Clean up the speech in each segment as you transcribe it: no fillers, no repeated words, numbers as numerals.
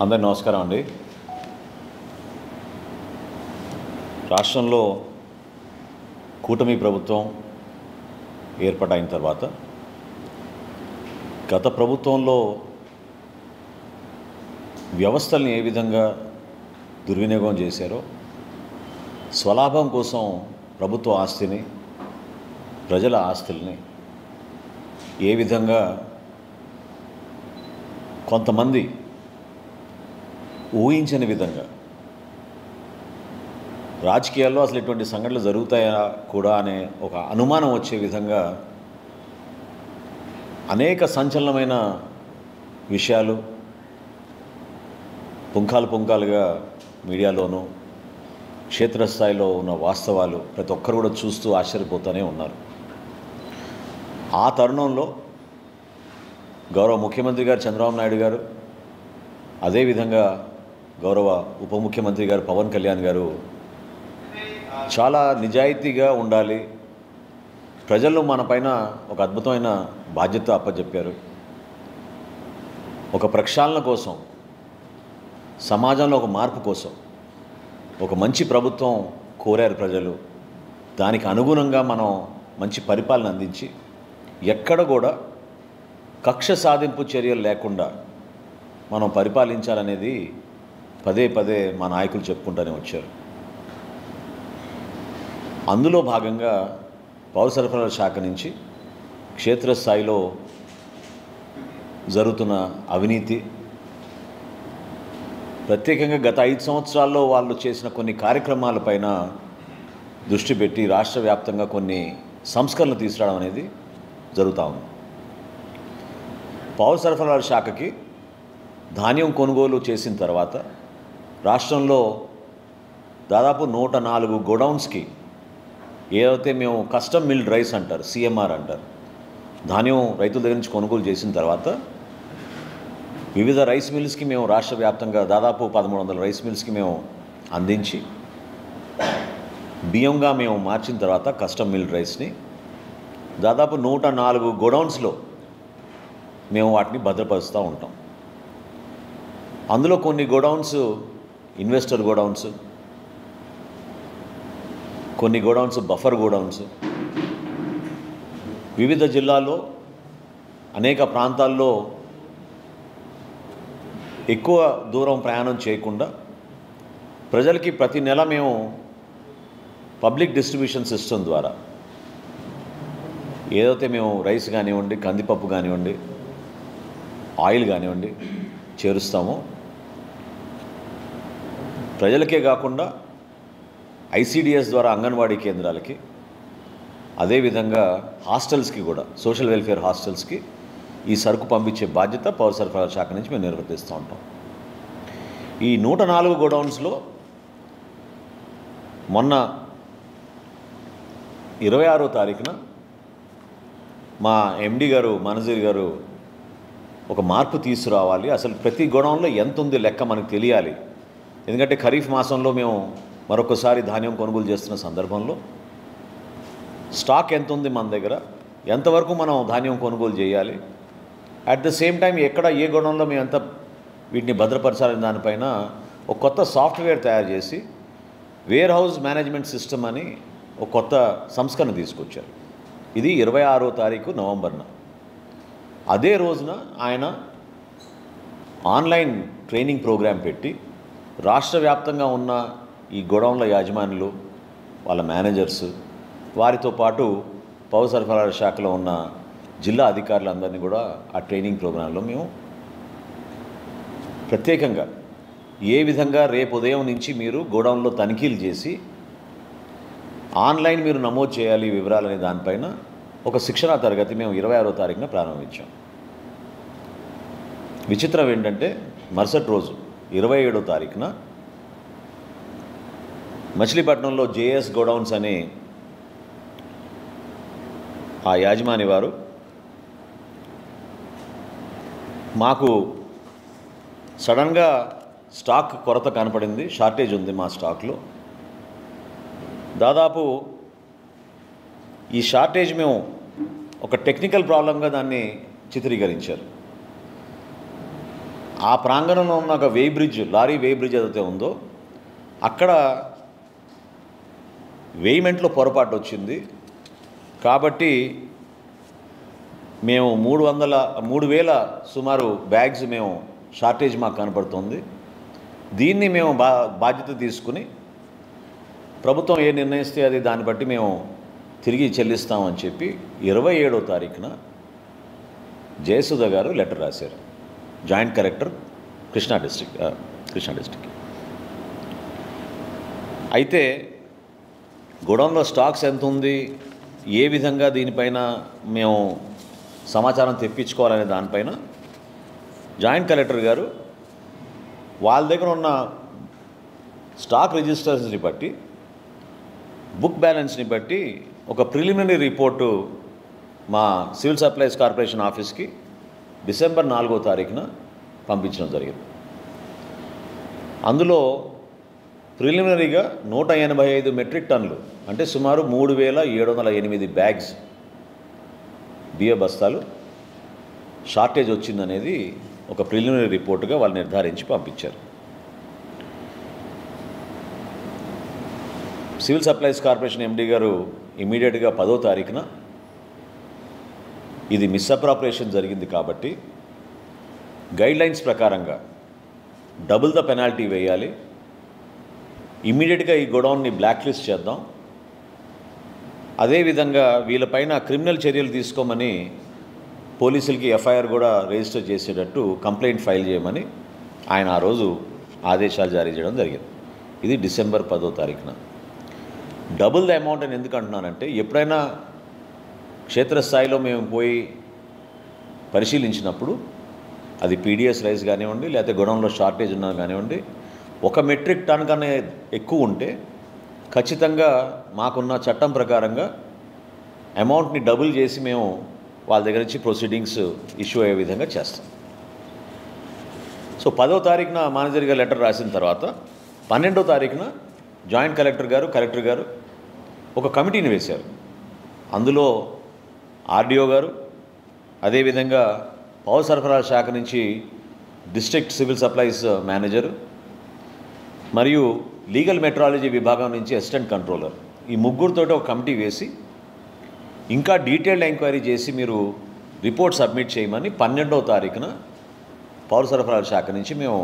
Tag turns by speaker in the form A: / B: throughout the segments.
A: అందరి నమస్కారం అండి. రాష్ట్రంలో కూటమి ప్రభుత్వం ఏర్పాటైన తర్వాత గత ప్రభుత్వంలో వ్యవస్థల్ని ఏ విధంగా దుర్వినియోగం చేశారో, స్వలాభం కోసం ప్రభుత్వ ఆస్తిని, ప్రజల ఆస్తుల్ని ఏ విధంగా కొంతమంది ఊహించని విధంగా రాజకీయాల్లో అసలు ఇటువంటి సంఘటనలు జరుగుతాయా కూడా అనే ఒక అనుమానం వచ్చే విధంగా అనేక సంచలనమైన విషయాలు పుంఖాలుగా మీడియాలోనూ క్షేత్రస్థాయిలో ఉన్న వాస్తవాలు ప్రతి ఒక్కరు కూడా చూస్తూ ఆశ్చర్యపోతూనే ఉన్నారు. ఆ తరుణంలో గౌరవ ముఖ్యమంత్రి గారు చంద్రబాబు నాయుడు గారు, అదేవిధంగా గౌరవ ఉప ముఖ్యమంత్రి గారు పవన్ కళ్యాణ్ గారు చాలా నిజాయితీగా ఉండాలి, ప్రజల్లో మన పైన ఒక అద్భుతమైన బాధ్యత అప్పచెప్పారు, ఒక ప్రక్షాళన కోసం, సమాజంలో ఒక మార్పు కోసం ఒక మంచి ప్రభుత్వం కోరారు ప్రజలు. దానికి అనుగుణంగా మనం మంచి పరిపాలన అందించి ఎక్కడ కూడా కక్ష సాధింపు చర్యలు లేకుండా మనం పరిపాలించాలనేది పదే పదే మా నాయకులు చెప్పుకుంటూనే వచ్చారు. అందులో భాగంగా పౌర సరఫరాల శాఖ నుంచి క్షేత్రస్థాయిలో జరుగుతున్న అవినీతి, ప్రత్యేకంగా గత 5 సంవత్సరాల్లో వాళ్ళు చేసిన కొన్ని కార్యక్రమాలపైన దృష్టి పెట్టి రాష్ట్ర వ్యాప్తంగా కొన్ని సంస్కరణలు తీసుకురావడం అనేది జరుగుతూ ఉంది. పౌర సరఫరాల శాఖకి ధాన్యం కొనుగోలు చేసిన తర్వాత రాష్ట్రంలో దాదాపు 104 గోడౌన్స్కి ఏదైతే మేము కస్టమ్ మిల్డ్ రైస్ అంటారు, సిఎంఆర్ అంటారు, ధాన్యం రైతుల దగ్గర నుంచి కొనుగోలు చేసిన తర్వాత వివిధ రైస్ మిల్స్కి మేము రాష్ట్ర వ్యాప్తంగా దాదాపు 1300 రైస్ మిల్స్కి మేము అందించి బియ్యంగా మేము మార్చిన తర్వాత కస్టమ్ మిల్డ్ రైస్ని దాదాపు 104 గోడౌన్స్లో మేము వాటిని భద్రపరుస్తూ ఉంటాం. అందులో కొన్ని గోడౌన్స్ ఇన్వెస్టర్ గోడౌన్స్, కొన్ని గోడౌన్స్ బఫర్ గోడౌన్స్, వివిధ జిల్లాల్లో అనేక ప్రాంతాల్లో ఎక్కువ దూరం ప్రయాణం చేయకుండా ప్రజలకి ప్రతి నెల మేము పబ్లిక్ డిస్ట్రిబ్యూషన్ సిస్టమ్ ద్వారా ఏదైతే మేము రైస్ కానివ్వండి, కందిపప్పు కానివ్వండి, ఆయిల్ కానివ్వండి చేరుస్తామో, ప్రజలకే కాకుండా ఐసిడిఎస్ ద్వారా అంగన్వాడీ కేంద్రాలకి, అదేవిధంగా హాస్టల్స్కి కూడా, సోషల్ వెల్ఫేర్ హాస్టల్స్కి ఈ సరుకు పంపించే బాధ్యత పౌర సరఫరాల శాఖ నుంచి మేము నిర్వర్తిస్తూ ఉంటాం. ఈ 104 గోడౌన్స్లో మొన్న 26వ తారీఖున మా ఎండి గారు మనజీర్ గారు ఒక మార్పు తీసుకురావాలి, అసలు ప్రతి గోడౌన్లో ఎంత ఉంది లెక్క మనకు తెలియాలి. ఎందుకంటే ఖరీఫ్ మాసంలో మేము మరొకసారి ధాన్యం కొనుగోలు చేస్తున్న సందర్భంలో స్టాక్ ఎంత ఉంది మన దగ్గర, ఎంతవరకు మనం ధాన్యం కొనుగోలు చేయాలి, అట్ ద సేమ్ టైం ఎక్కడ ఏ గోడౌన్లో మేము ఎంత వీటిని భద్రపరచాలని దానిపైన ఒక కొత్త సాఫ్ట్వేర్ తయారు చేసి వేర్ హౌస్ మేనేజ్మెంట్ సిస్టమ్ అని ఒక కొత్త సంస్కరణ తీసుకొచ్చారు. ఇది 26వ తారీఖు నవంబర్న. అదే రోజున ఆయన ఆన్లైన్ ట్రైనింగ్ ప్రోగ్రాం పెట్టి రాష్ట్ర వ్యాప్తంగా ఉన్న ఈ గోడౌన్ల యాజమానులు, వాళ్ళ మేనేజర్స్, వారితో పాటు పౌర సరఫరాల శాఖలో ఉన్న జిల్లా అధికారులందరినీ కూడా ఆ ట్రైనింగ్ ప్రోగ్రాంలో మేము ప్రత్యేకంగా ఏ విధంగా రేపు ఉదయం నుంచి మీరు గోడౌన్లో తనిఖీలు చేసి ఆన్లైన్ మీరు నమోదు చేయాలి వివరాలనే దానిపైన ఒక శిక్షణా తరగతి మేము 26వ తారీఖున ప్రారంభించాం. విచిత్రం ఏంటంటే మరుసటి రోజు 27వ తారీఖున మచిలీపట్నంలో జేఎస్ గోడౌన్స్ అనే ఆ యాజమాని వారు మాకు సడన్గా స్టాక్ కొరత కనపడింది, షార్టేజ్ ఉంది మా స్టాక్లో, దాదాపు ఈ షార్టేజ్ మేము ఒక టెక్నికల్ ప్రాబ్లంగా దాన్ని చిత్రీకరించారు. ఆ ప్రాంగణంలో ఉన్న ఒక లారీ వే బ్రిడ్జ్ ఏదైతే ఉందో అక్కడ వేయిమెంట్లో పొరపాటు వచ్చింది. కాబట్టి మేము 3,000 సుమారు బ్యాగ్స్ మేము షార్టేజ్ మాకు కనపడుతుంది. దీన్ని మేము బాధ్యత తీసుకుని ప్రభుత్వం ఏ నిర్ణయిస్తే అది దాన్ని బట్టి మేము తిరిగి చెల్లిస్తామని చెప్పి 27వ తారీఖున జయసుధ గారు లెటర్ రాశారు. Joint collector Krishna district. అయితే గోడౌన్లో స్టాక్స్ ఎంత ఉంది, ఏ విధంగా దీనిపైన మేము సమాచారం తెప్పించుకోవాలనే దానిపైన జాయింట్ కలెక్టర్ గారు వాళ్ళ దగ్గర ఉన్న స్టాక్ రిజిస్టర్స్ని బట్టి, బుక్ బ్యాలెన్స్ని బట్టి ఒక ప్రిలిమినరీ రిపోర్టు మా సివిల్ సప్లైస్ కార్పొరేషన్ ఆఫీస్కి డిసెంబర్ 4వ తారీఖున పంపించడం జరిగింది. అందులో ప్రిలిమినరీగా 185 మెట్రిక్ టన్నులు అంటే సుమారు 3,708 బ్యాగ్స్ బియ్య బస్తాలు షార్టేజ్ వచ్చిందనేది ఒక ప్రిలిమినరీ రిపోర్టుగా వాళ్ళు నిర్ధారించి పంపించారు. సివిల్ సప్లైస్ కార్పొరేషన్ ఎండీ గారు ఇమీడియట్గా 10వ తారీఖున ఇది మిస్అప్రాపరేషన్ జరిగింది కాబట్టి గైడ్లైన్స్ ప్రకారంగా డబుల్ ద పెనాల్టీ వేయాలి, ఇమ్మీడియట్గా ఈ గోడౌన్ని బ్లాక్ లిస్ట్ చేద్దాం, అదేవిధంగా వీళ్ళపైన క్రిమినల్ చర్యలు తీసుకోమని పోలీసులకి ఎఫ్ఐఆర్ కూడా రిజిస్టర్ చేసేటట్టు కంప్లైంట్ ఫైల్ చేయమని ఆయన ఆ రోజు ఆదేశాలు జారీ చేయడం జరిగింది. ఇది డిసెంబర్ 10వ తారీఖున. డబుల్ ద అమౌంట్ అని ఎందుకు అంటున్నానంటే, ఎప్పుడైనా క్షేత్రస్థాయిలో మేము పోయి పరిశీలించినప్పుడు అది పీడిఎస్ రైస్ కానివ్వండి, లేకపోతే గోడౌన్లో షార్టేజ్ ఉన్నా కానివ్వండి, 1 మెట్రిక్ టన్ కన్నా ఎక్కువ ఉంటే ఖచ్చితంగా మాకున్న చట్టం ప్రకారంగా అమౌంట్ని డబుల్ చేసి మేము వాళ్ళ దగ్గర నుంచి ప్రొసీడింగ్స్ ఇష్యూ అయ్యే విధంగా చేస్తాం. సో 10వ తారీఖున మేనేజర్ గారు లెటర్ రాసిన తర్వాత 12వ తారీఖున జాయింట్ కలెక్టర్ గారు ఒక కమిటీని వేశారు. అందులో ఆర్డీఓ గారు, అదేవిధంగా పౌర సరఫరాల శాఖ నుంచి డిస్ట్రిక్ట్ సివిల్ సప్లైస్ మేనేజరు మరియు లీగల్ మెట్రాలజీ విభాగం నుంచి అసిస్టెంట్ కంట్రోలర్, ఈ ముగ్గురితో ఒక కమిటీ వేసి ఇంకా డీటెయిల్డ్ ఎంక్వైరీ చేసి మీరు రిపోర్ట్ సబ్మిట్ చేయమని 12వ తారీఖున పౌర సరఫరాల శాఖ నుంచి మేము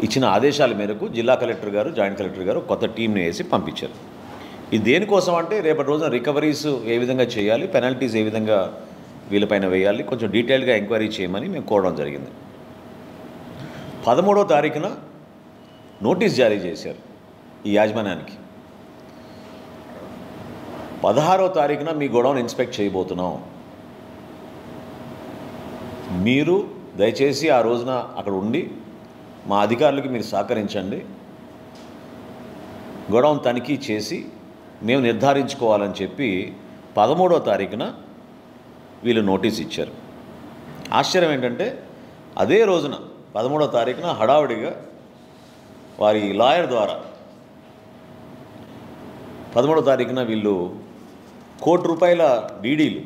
A: ఇచ్చిన ఆదేశాల మేరకు జిల్లా కలెక్టర్ గారు, జాయింట్ కలెక్టర్ గారు కొత్త టీంని వేసి పంపించారు. ఇది దేనికోసం అంటే రేపటి రోజున రికవరీస్ ఏ విధంగా చేయాలి, పెనాల్టీస్ ఏ విధంగా వీళ్ళపైన వేయాలి, కొంచెం డీటెయిల్గా ఎంక్వైరీ చేయమని మేము కోరడం జరిగింది. 13వ తారీఖున నోటీస్ జారీ చేశారు ఈ యాజమాన్యానికి. 16వ తారీఖున మీ గోడౌన్ ఇన్స్పెక్ట్ చేయబోతున్నాం, మీరు దయచేసి ఆ రోజున అక్కడ ఉండి మా అధికారులకి మీరు సహకరించండి, గోడౌన్ తనిఖీ చేసి మేము నిర్ధారించుకోవాలని చెప్పి 13వ తారీఖున వీళ్ళు నోటీస్ ఇచ్చారు. ఆశ్చర్యం ఏంటంటే అదే రోజున 13వ తారీఖున హడావుడిగా వారి లాయర్ ద్వారా 13వ తారీఖున వీళ్ళు ₹1,00,00,000 డీడీలు,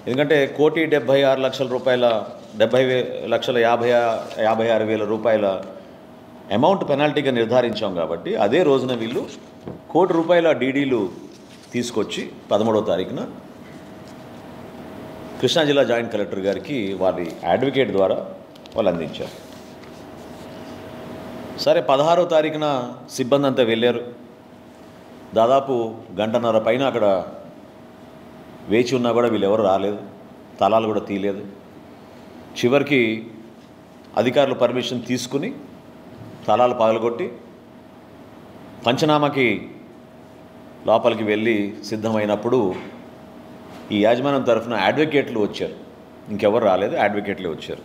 A: ఎందుకంటే ₹1,76,00,000 ₹70,56,000 అమౌంట్ పెనాల్టీగా నిర్ధారించాం కాబట్టి అదే రోజున వీళ్ళు ₹1,00,00,000 డీడీలు తీసుకొచ్చి 13వ తారీఖున కృష్ణా జిల్లా జాయింట్ కలెక్టర్ గారికి వారి అడ్వకేట్ ద్వారా వాళ్ళు అందించారు. సరే 16వ తారీఖున సిబ్బంది అంతా వెళ్ళారు. దాదాపు గంటన్నర పైన అక్కడ వేచి ఉన్నా కూడా వీళ్ళు ఎవరు రాలేదు, తలాలు కూడా తీయలేదు. చివరికి అధికారులు పర్మిషన్ తీసుకుని తలాలు పగలగొట్టి పంచనామాకి లోపలికి వెళ్ళి సిద్ధమైనప్పుడు ఈ యాజమాన్యం తరఫున అడ్వకేట్లు వచ్చారు. ఇంకెవరు రాలేదు, అడ్వకేట్లే వచ్చారు.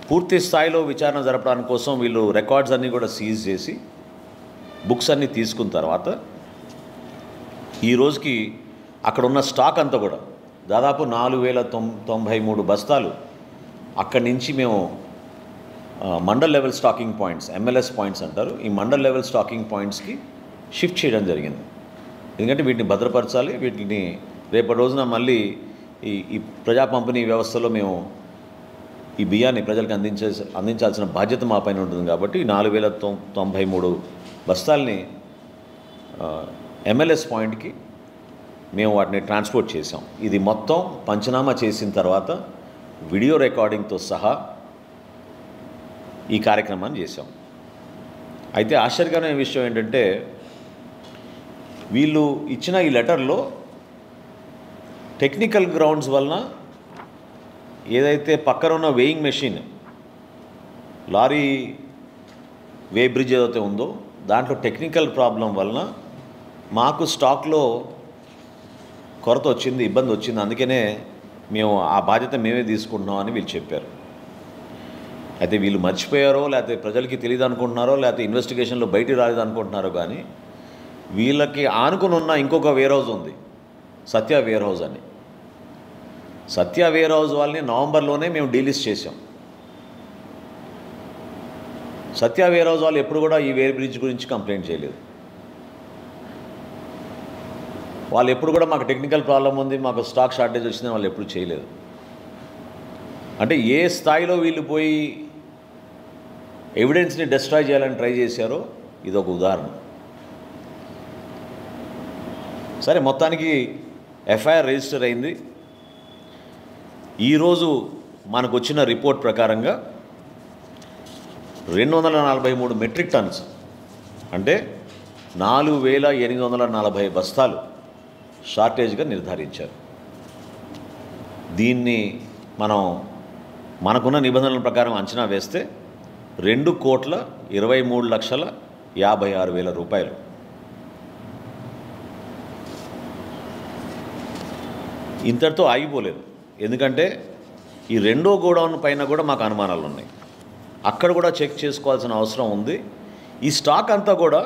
A: పూర్తి స్థాయిలో విచారణ జరపడానికి కోసం వీళ్ళు రికార్డ్స్ అన్నీ కూడా సీజ్ చేసి బుక్స్ అన్నీ తీసుకున్న తర్వాత ఈ రోజుకి అక్కడ ఉన్న స్టాక్ అంతా కూడా దాదాపు 4,093 బస్తాలు అక్కడి నుంచి మేము mandal level stacking points, MLS points అంటారు, ఈ మండల్ లెవెల్ స్టాకింగ్ పాయింట్స్కి షిఫ్ట్ చేయడం జరిగింది. ఎందుకంటే వీటిని భద్రపరచాలి, వీటిని రేపటి రోజున మళ్ళీ ఈ ప్రజా పంపిణీ వ్యవస్థలో మేము ఈ బియ్యాన్ని ప్రజలకు అందించాల్సిన బాధ్యత మా పైన ఉంటుంది కాబట్టి 4093 బస్తాల్ని MLS పాయింట్కి మేము వాటిని ట్రాన్స్పోర్ట్ చేసాం. ఇది మొత్తం పంచనామా చేసిన తర్వాత వీడియో రికార్డింగ్తో సహా ఈ కార్యక్రమాన్ని చేసాం. అయితే ఆశ్చర్యకరమైన విషయం ఏంటంటే వీళ్ళు ఇచ్చిన ఈ లెటర్లో టెక్నికల్ గ్రౌండ్స్ వలన ఏదైతే పక్కన ఉన్న వేయింగ్ మెషిన్ లారీ వే బ్రిడ్జ్ ఏదైతే ఉందో దాంట్లో టెక్నికల్ ప్రాబ్లం వలన మాకు స్టాక్లో కొరత వచ్చింది, ఇబ్బంది వచ్చింది, అందుకనే మేము ఆ బాధ్యత మేమే తీసుకుంటున్నాం అని వీళ్ళు చెప్పారు. అయితే వీళ్ళు మర్చిపోయారో లేకపోతే ప్రజలకి తెలియదు అనుకుంటున్నారో లేకపోతే ఇన్వెస్టిగేషన్లో బయటికి రాలేదు అనుకుంటున్నారో కానీ వీళ్ళకి ఆనుకుని ఉన్న ఇంకొక వేర్ హౌస్ ఉంది, సత్య వేర్ హౌస్ అని. సత్య వేర్ హౌస్ వాళ్ళని నవంబర్లోనే మేము డీలిస్ట్ చేసాం. సత్య వేర్ హౌస్ వాళ్ళు ఎప్పుడు కూడా ఈ వేర్ బ్రిడ్జ్ గురించి కంప్లైంట్ చేయలేదు. వాళ్ళు ఎప్పుడు కూడా మాకు టెక్నికల్ ప్రాబ్లం ఉంది, మాకు స్టాక్ షార్టేజ్ వచ్చిందని వాళ్ళు ఎప్పుడు చేయలేదు. అంటే ఏ స్థాయిలో వీళ్ళు పోయి ఎవిడెన్స్ని డిస్ట్రాయ్ చేయాలని ట్రై చేశారో ఇదొక ఉదాహరణ. సరే, మొత్తానికి ఎఫ్ఐఆర్ రిజిస్టర్ అయింది. ఈరోజు మనకు వచ్చిన రిపోర్ట్ ప్రకారంగా 243 మెట్రిక్ టన్స్ అంటే 4840 బస్తాలు షార్టేజ్గా నిర్ధారించారు. దీన్ని మనకున్న నిబంధనల ప్రకారం అంచనా వేస్తే 2,23,56,000 రూపాయలు. ఇంతటితో ఆగిపోలేదు. ఎందుకంటే ఈ రెండో గోడౌన్ పైన కూడా మాకు అనుమానాలు ఉన్నాయి. అక్కడ కూడా చెక్ చేసుకోవాల్సిన అవసరం ఉంది. ఈ స్టాక్ అంతా కూడా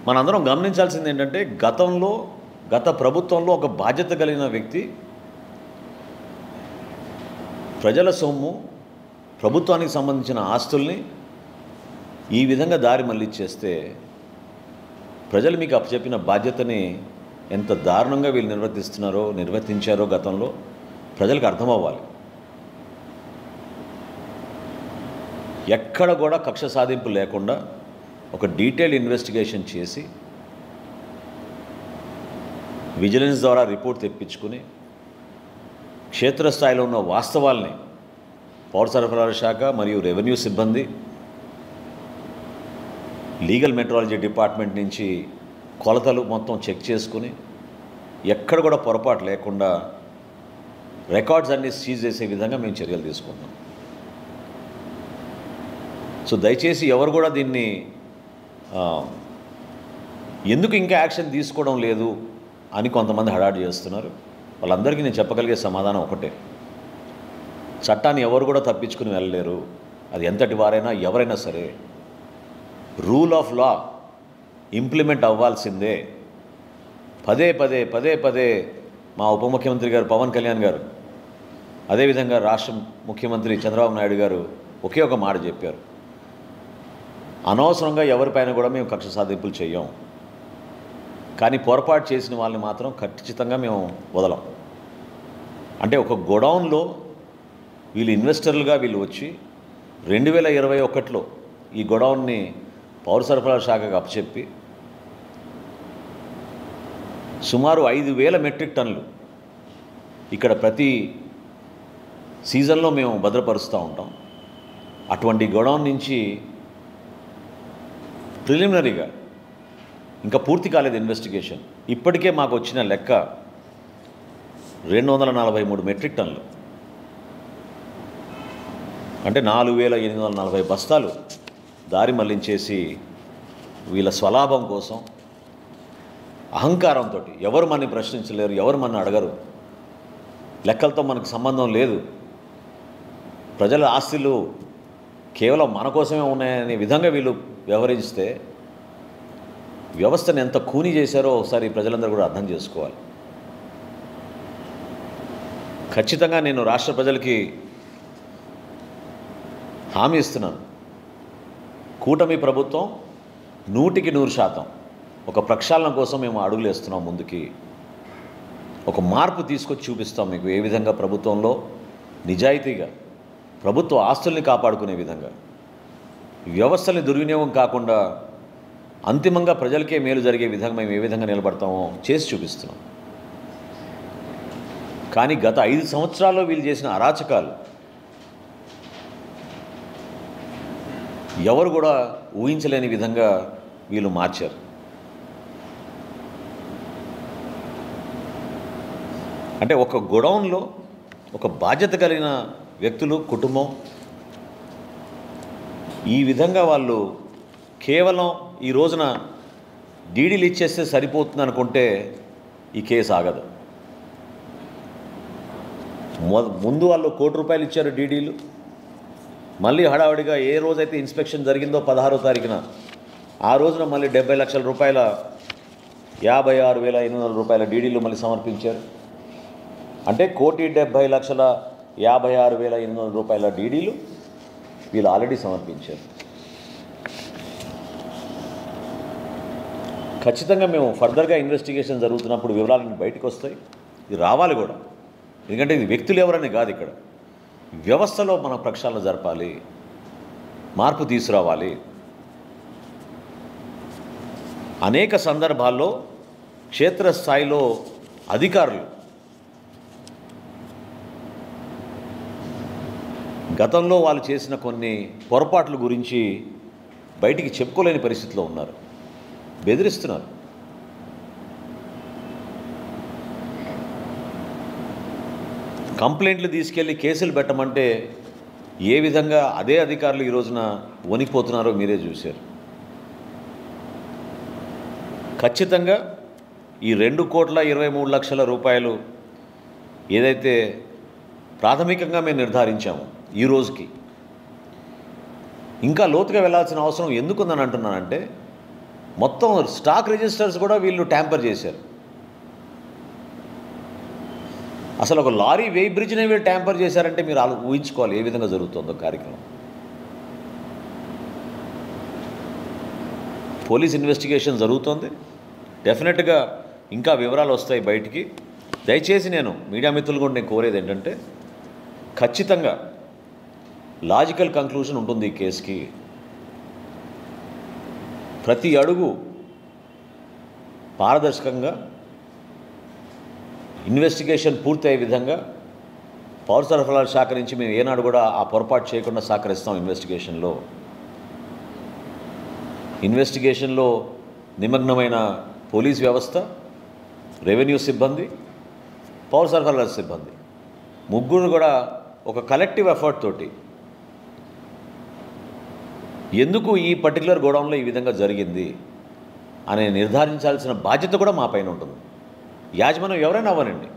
A: మనందరం గమనించాల్సింది ఏంటంటే గత ప్రభుత్వంలో ఒక బాధ్యత కలిగిన వ్యక్తి ప్రజల సొమ్ము, ప్రభుత్వానికి సంబంధించిన ఆస్తుల్ని ఈ విధంగా దారి మళ్ళిచ్చేస్తే ప్రజలు మీకు అప్పచెప్పిన బాధ్యతని ఎంత దారుణంగా వీళ్ళు నిర్వర్తించారో గతంలో ప్రజలకు అర్థమవ్వాలి. ఎక్కడ కూడా కక్ష సాధింపు లేకుండా ఒక డీటెయిల్ ఇన్వెస్టిగేషన్ చేసి విజిలెన్స్ ద్వారా రిపోర్ట్ తెప్పించుకుని క్షేత్రస్థాయిలో ఉన్న వాస్తవాల్ని పౌర సరఫరాల శాఖ మరియు రెవెన్యూ సిబ్బంది, లీగల్ మెట్రాలజీ డిపార్ట్మెంట్ నుంచి కొలతలు మొత్తం చెక్ చేసుకుని ఎక్కడ కూడా పొరపాటు లేకుండా రికార్డ్స్ అన్నీ సీజ్ చేసే విధంగా మేము చర్యలు తీసుకుంటున్నాం. సో దయచేసి ఎవరు కూడా దీన్ని ఎందుకు ఇంకా యాక్షన్ తీసుకోవడం లేదు అని కొంతమంది హడాడి చేస్తున్నారు. వాళ్ళందరికీ నేను చెప్పగలిగే సమాధానం ఒకటే: చట్టాన్ని ఎవరు కూడా తప్పించుకుని వెళ్ళలేరు. అది ఎంతటి వారైనా ఎవరైనా సరే రూల్ ఆఫ్ లా ఇంప్లిమెంట్ అవ్వాల్సిందే. పదే పదే మా ఉప ముఖ్యమంత్రి గారు పవన్ కళ్యాణ్ గారు, అదేవిధంగా రాష్ట్ర ముఖ్యమంత్రి చంద్రబాబు నాయుడు గారు ఒకే ఒక మాట చెప్పారు: అనవసరంగా ఎవరిపైన కూడా మేము కక్ష సాధింపులు చేయం, కానీ పొరపాటు చేసిన వాళ్ళని మాత్రం ఖచ్చితంగా మేము వదలం. అంటే ఒక గోడౌన్లో వీళ్ళు ఇన్వెస్టర్లుగా వీళ్ళు వచ్చి 2021లో ఈ గోడౌన్ని పౌర సరఫరాల శాఖకు అప్పచెప్పి సుమారు 5,000 మెట్రిక్ టన్నులు ఇక్కడ ప్రతి సీజన్లో మేము భద్రపరుస్తూ ఉంటాం. అటువంటి గోడౌన్ నుంచి ప్రిలిమినరీగా ఇంకా పూర్తి కాలేదు ఇన్వెస్టిగేషన్, ఇప్పటికే మాకు వచ్చిన లెక్క 243 మెట్రిక్ టన్నులు అంటే 4,840 బస్తాలు దారి మళ్లించేసి వీళ్ళ స్వలాభం కోసం అహంకారంతో ఎవరు మనని ప్రశ్నించలేరు, ఎవరు మన అడగరు, లెక్కలతో మనకు సంబంధం లేదు, ప్రజల ఆస్తులు కేవలం మన కోసమే ఉన్నాయనే విధంగా వీళ్ళు వ్యవహరిస్తే వ్యవస్థను ఎంత కూని చేశారో ఒకసారి ప్రజలందరూ కూడా అర్థం చేసుకోవాలి. ఖచ్చితంగా నేను రాష్ట్ర ప్రజలకి హామీ ఇస్తున్నాను, కూటమి ప్రభుత్వం 100% ఒక ప్రక్షాళన కోసం మేము అడుగులు వేస్తున్నాం ముందుకి. ఒక మార్పు తీసుకొచ్చి చూపిస్తాం మీకు ఏ విధంగా ప్రభుత్వంలో నిజాయితీగా ప్రభుత్వ ఆస్తుల్ని కాపాడుకునే విధంగా, వ్యవస్థల్ని దుర్వినియోగం కాకుండా అంతిమంగా ప్రజలకే మేలు జరిగే విధంగా మేము ఏ విధంగా నిలబడతామో చేసి చూపిస్తున్నాం. కానీ గత 5 సంవత్సరాల్లో వీళ్ళు చేసిన అరాచకాలు ఎవరు కూడా ఊహించలేని విధంగా వీళ్ళు మార్చారు. అంటే ఒక గోడౌన్లో ఒక బాధ్యత కలిగిన వ్యక్తులు, కుటుంబం ఈ విధంగా వాళ్ళు కేవలం ఈ రోజున డీడీలు ఇచ్చేస్తే సరిపోతుంది అనుకుంటే ఈ కేసు ఆగదు. ముందు వాళ్ళు ₹1,00,00,000 ఇచ్చారు డీడీలు. మళ్ళీ హడావుడిగా ఏ రోజైతే ఇన్స్పెక్షన్ జరిగిందో 16వ తారీఖున ఆ రోజున మళ్ళీ ₹70 లక్షల ₹56,800 డీడీలు మళ్ళీ సమర్పించారు. అంటే ₹1,70,56,800 డీడీలు వీళ్ళు ఆల్రెడీ సమర్పించారు. ఖచ్చితంగా మేము ఫర్దర్గా ఇన్వెస్టిగేషన్ జరుగుతున్నప్పుడు వివరాలన్నీ బయటకు వస్తాయి. ఇది రావాలి కూడా, ఎందుకంటే ఇది వ్యక్తులు ఎవరని కాదు, ఇక్కడ వ్యవస్థలో మన ప్రక్షాళన జరపాలి, మార్పు తీసుకురావాలి. అనేక సందర్భాల్లో క్షేత్రస్థాయిలో అధికారులు గతంలో వాళ్ళు చేసిన కొన్ని పొరపాట్ల గురించి బయటికి చెప్పుకోలేని పరిస్థితిలో ఉన్నారు, బెదిరిస్తున్నారు. కంప్లైంట్లు తీసుకెళ్ళి కేసులు పెట్టమంటే ఏ విధంగా అదే అధికారులు ఈ రోజున వణికిపోతున్నారో మీరే చూశారు. ఖచ్చితంగా ఈ ₹2,23,00,000 ఏదైతే ప్రాథమికంగా మేము నిర్ధారించాము ఈ రోజుకి, ఇంకా లోతుగా వెళ్ళాల్సిన అవసరం ఎందుకుందని అంటున్నానంటే మొత్తం స్టాక్ రిజిస్టర్స్ కూడా వీళ్ళు ట్యాంపర్ చేశారు. అసలు ఒక లారీ వెయి బ్రిడ్జ్నే వీళ్ళు ట్యాంపర్ చేశారంటే మీరు ఊహించుకోవాలి ఏ విధంగా జరుగుతుందో కార్యక్రమం. పోలీస్ ఇన్వెస్టిగేషన్ జరుగుతుంది, డెఫినెట్గా ఇంకా వివరాలు వస్తాయి బయటికి. దయచేసి నేను మీడియా మిత్రులు కూడా నేను కోరేది ఏంటంటే ఖచ్చితంగా లాజికల్ కంక్లూజన్ ఉంటుంది ఈ కేసుకి. ప్రతి అడుగు పారదర్శకంగా ఇన్వెస్టిగేషన్ పూర్తయ్యే విధంగా పౌర సరఫరాల శాఖ నుంచి మేము ఏనాడు కూడా ఆ పొరపాటు చేయకుండా సహకరిస్తాం. ఇన్వెస్టిగేషన్లో నిమగ్నమైన పోలీస్ వ్యవస్థ, రెవెన్యూ సిబ్బంది, పౌర సరఫరాల సిబ్బంది ముగ్గురు కూడా ఒక కలెక్టివ్ ఎఫర్ట్ తోటి ఎందుకు ఈ పర్టికులర్ గోడౌన్లో ఈ విధంగా జరిగింది అని నిర్ధారించాల్సిన బాధ్యత కూడా మా పైన ఉంటుంది. యాజమాన్యం ఎవరైనా అవ్వనండి,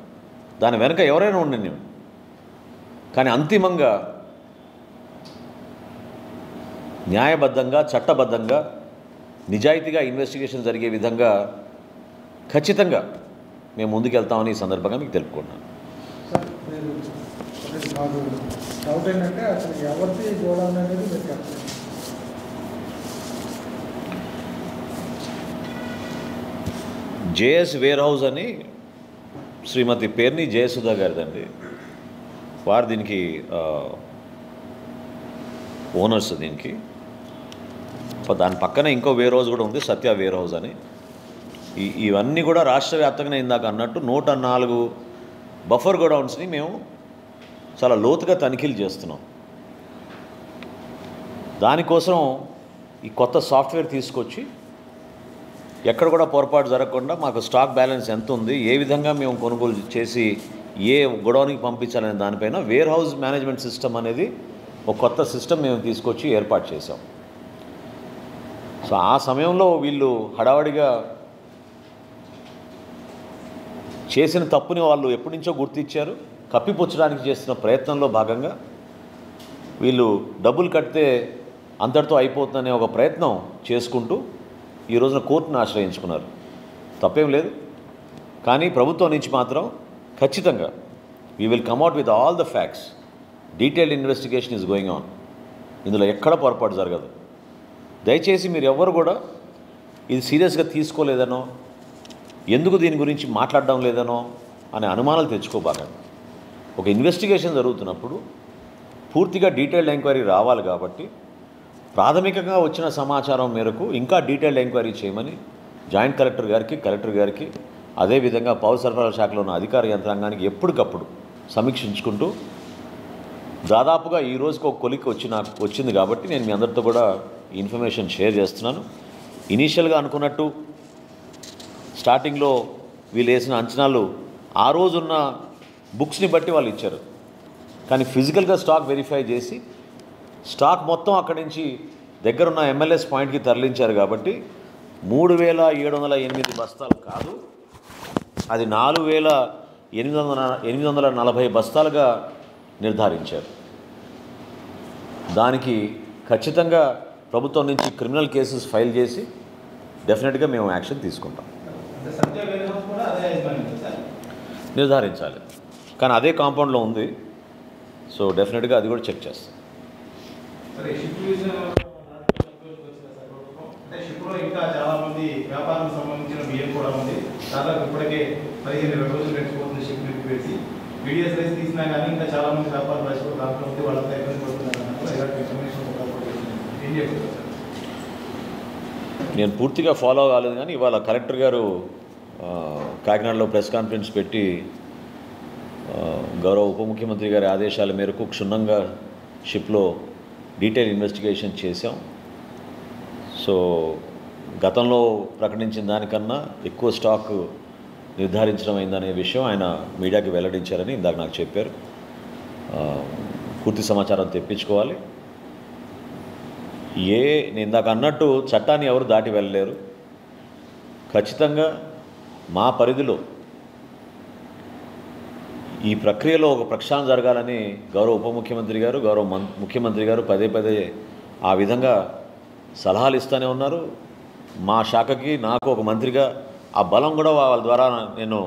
A: దాని వెనుక ఎవరైనా ఉండండి, కానీ అంతిమంగా న్యాయబద్ధంగా, చట్టబద్ధంగా, నిజాయితీగా ఇన్వెస్టిగేషన్ జరిగే విధంగా ఖచ్చితంగా మేము ముందుకెళ్తామని ఈ సందర్భంగా మీకు తెలుపుకుంటున్నాను. జేఎస్ వేర్ హౌస్ అని శ్రీమతి పేర్ని జయసుధా గారిదండి. వారు దీనికి ఓనర్స్. దీనికి దాని పక్కనే ఇంకో వేర్ హౌస్ కూడా ఉంది, సత్య వేర్ హౌస్ అని. ఇవన్నీ కూడా రాష్ట్ర వ్యాప్తంగా ఇందాక అన్నట్టు 104 బఫర్ గోడౌన్స్ని మేము చాలా లోతుగా తనిఖీలు చేస్తున్నాం. దానికోసం ఈ కొత్త సాఫ్ట్వేర్ తీసుకొచ్చి ఎక్కడ కూడా పొరపాటు జరగకుండా మాకు స్టాక్ బ్యాలెన్స్ ఎంత ఉంది, ఏ విధంగా మేము కొనుగోలు చేసి ఏ గోడౌన్కి పంపించాలనే దానిపైన వేర్ హౌస్ మేనేజ్మెంట్ సిస్టమ్ అనేది ఒక కొత్త సిస్టమ్ మేము తీసుకొచ్చి ఏర్పాటు చేసాం. సో ఆ సమయంలో వీళ్ళు హడావడిగా చేసిన తప్పుని వాళ్ళు ఎప్పటి నుంచో గుర్తించారు. కప్పిపుచ్చడానికి చేస్తున్న ప్రయత్నంలో భాగంగా వీళ్ళు డబ్బులు కడితే అంతటితో అయిపోతుందనే ఒక ప్రయత్నం చేసుకుంటూ ఈ రోజున కోర్టును ఆశ్రయించుకున్నారు. తప్పేం లేదు, కానీ ప్రభుత్వం నుంచి మాత్రం ఖచ్చితంగా we will come out with all the facts. Detailed investigation is going on. ఇందులో ఎక్కడ పొరపాటు జరగదు. దయచేసి మీరు ఎవ్వరు కూడా ఇది సీరియస్గా తీసుకోలేదనో, ఎందుకు దీని గురించి మాట్లాడడం లేదనో అనే అనుమానాలు తెచ్చుకోబాకండి. ఒక ఇన్వెస్టిగేషన్ జరుగుతున్నప్పుడు పూర్తిగా డీటెయిల్డ్ ఎంక్వైరీ రావాలి కాబట్టి ప్రాథమికంగా వచ్చిన సమాచారం మేరకు ఇంకా డీటెయిల్డ్ ఎంక్వైరీ చేయమని జాయింట్ కలెక్టర్ గారికి అదేవిధంగా పౌర సరఫరాల శాఖలో ఉన్న అధికార యంత్రాంగానికి ఎప్పటికప్పుడు సమీక్షించుకుంటూ దాదాపుగా ఈ రోజుకి ఒక కొలిక్ వచ్చింది కాబట్టి నేను మీ అందరితో కూడా ఇన్ఫర్మేషన్ షేర్ చేస్తున్నాను. ఇనీషియల్గా అనుకున్నట్టు స్టార్టింగ్లో వీళ్ళు వేసిన అంచనాలు ఆ రోజున్న బుక్స్ని బట్టి వాళ్ళు ఇచ్చారు. కానీ ఫిజికల్గా స్టాక్ వెరిఫై చేసి స్టాక్ మొత్తం అక్కడి నుంచి దగ్గరున్న MLS పాయింట్కి తరలించారు కాబట్టి 3708 బస్తాలు కాదు, అది 4840 బస్తాలుగా నిర్ధారించారు. దానికి ఖచ్చితంగా ప్రభుత్వం నుంచి క్రిమినల్ కేసెస్ ఫైల్ చేసి డెఫినెట్గా మేము యాక్షన్ తీసుకుంటాం. నిర్ధారించాలి, కానీ అదే కాంపౌండ్లో ఉంది. సో డెఫినెట్గా అది కూడా చెక్ చేస్తాం.
B: ఇంకా చాలా మంది వ్యాపారం సంబంధించిన బియ్యం కూడా ఉంది. దాదాపు ఇప్పటికే 15-20 రోజులు గడిచిపోతుంది షిప్ పెట్టి వీడియోస్ రైస్ తీసినా కానీ ఇంకా చాలా మంది వ్యాపారం రైస్ కూడా దాంట్లో ఉంది. వాళ్ళంతా ఇబ్బంది పడుతున్నారు. ఏం చెప్తారు?
A: నేను పూర్తిగా ఫాలో కాలేదు, కానీ ఇవాళ కలెక్టర్ గారు కాకినాడలో ప్రెస్ కాన్ఫరెన్స్ పెట్టి గౌరవ ఉప ముఖ్యమంత్రి గారి ఆదేశాల మేరకు క్షుణ్ణంగా షిప్లో డీటెయిల్ ఇన్వెస్టిగేషన్ చేశాం. సో గతంలో ప్రకటించిన దానికన్నా ఎక్కువ స్టాక్ నిర్ధారించడం అయిందనే విషయం ఆయన మీడియాకి వెల్లడించారని ఇందాక నాకు చెప్పారు. పూర్తి సమాచారం తెప్పించుకోవాలి. నేను ఇందాక అన్నట్టు చట్టాన్ని ఎవరు దాటి వెళ్ళలేరు. ఖచ్చితంగా మా పరిధిలో ఈ ప్రక్రియలో ఒక ప్రక్షాళన జరగాలని గౌరవ ఉప ముఖ్యమంత్రి గారు, గౌరవ ముఖ్యమంత్రి గారు పదే ఆ విధంగా సలహాలు ఇస్తూనే ఉన్నారు. మా శాఖకి నాకు ఒక మంత్రిగా ఆ బలం కూడా వాళ్ళ ద్వారా నేను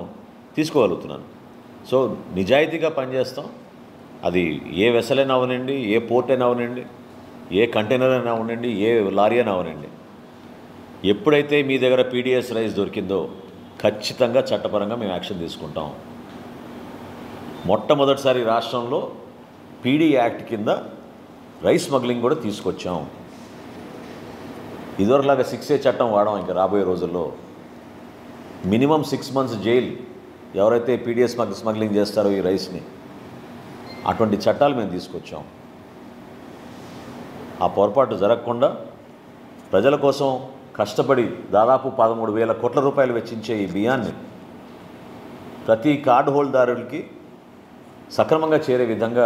A: తీసుకోగలుగుతున్నాను. సో నిజాయితీగా పనిచేస్తాం. అది ఏ వెసల్ అయినా అవనండి, ఏ పోర్ట్ అయినా అవనండి, ఏ కంటైనర్ అయినా అవనండి, ఏ లారీ అయినా అవనండి. ఎప్పుడైతే మీ దగ్గర PDS రైస్ దొరికిందో ఖచ్చితంగా చట్టపరంగా మేము యాక్షన్ తీసుకుంటాం. మొట్టమొదటిసారి రాష్ట్రంలో PD యాక్ట్ కింద రైస్ స్మగ్లింగ్ కూడా తీసుకొచ్చాం. ఇదివరలాగా 6A చట్టం వాడాం. ఇంకా రాబోయే రోజుల్లో మినిమం 6 months జైలు ఎవరైతే PDS స్మగ్లింగ్ చేస్తారో ఈ రైస్ని, అటువంటి చట్టాలు మేము తీసుకొచ్చాం. ఆ పొరపాటు జరగకుండా ప్రజల కోసం కష్టపడి దాదాపు 13,000 కోట్ల రూపాయలు వెచ్చించే ఈ బియ్యాన్ని ప్రతి కార్డు హోల్డర్కి సక్రమంగా చేరే విధంగా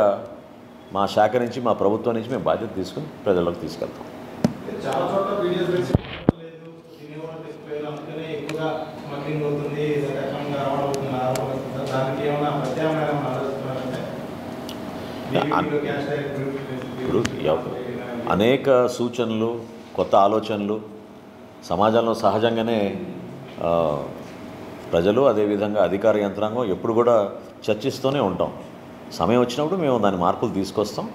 A: మా శాఖ నుంచి, మా ప్రభుత్వం నుంచి మేము బాధ్యత తీసుకుని ప్రజలకు తీసుకెళ్తాం.
B: చాలా చోట్ల వీడియోస్ లేదు, దీని కూడా తెచ్చిపోయారు, అందుకనే ఎక్కువగా స్మగ్లింగ్ అవుతుంది, రకంగా రావడం అవుతుంది. దానికి ఏమైనా ప్రత్యామ్నాయం ఆలోచిస్తున్నారంటే
A: అనేక సూచనలు, కొత్త ఆలోచనలు సమాజంలో సహజంగానే ప్రజలు అదేవిధంగా అధికార యంత్రాంగం ఎప్పుడు కూడా చర్చిస్తూనే ఉంటాం. సమయం వచ్చినప్పుడు మేము దాని మార్పులు తీసుకొస్తాం.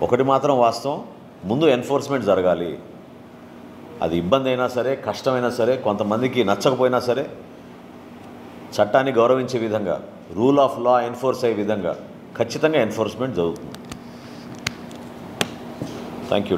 A: ఒకటి మాత్రం వాస్తవం, ముందు ఎన్ఫోర్స్మెంట్ జరగాలి. అది ఇబ్బంది అయినా సరే, కష్టమైనా సరే, కొంతమందికి నచ్చకపోయినా సరే, చట్టాన్ని గౌరవించే విధంగా, రూల్ ఆఫ్ లా ఎన్ఫోర్స్ అయ్యే విధంగా ఖచ్చితంగా ఎన్ఫోర్స్మెంట్ జరుగుతుంది. Thank you.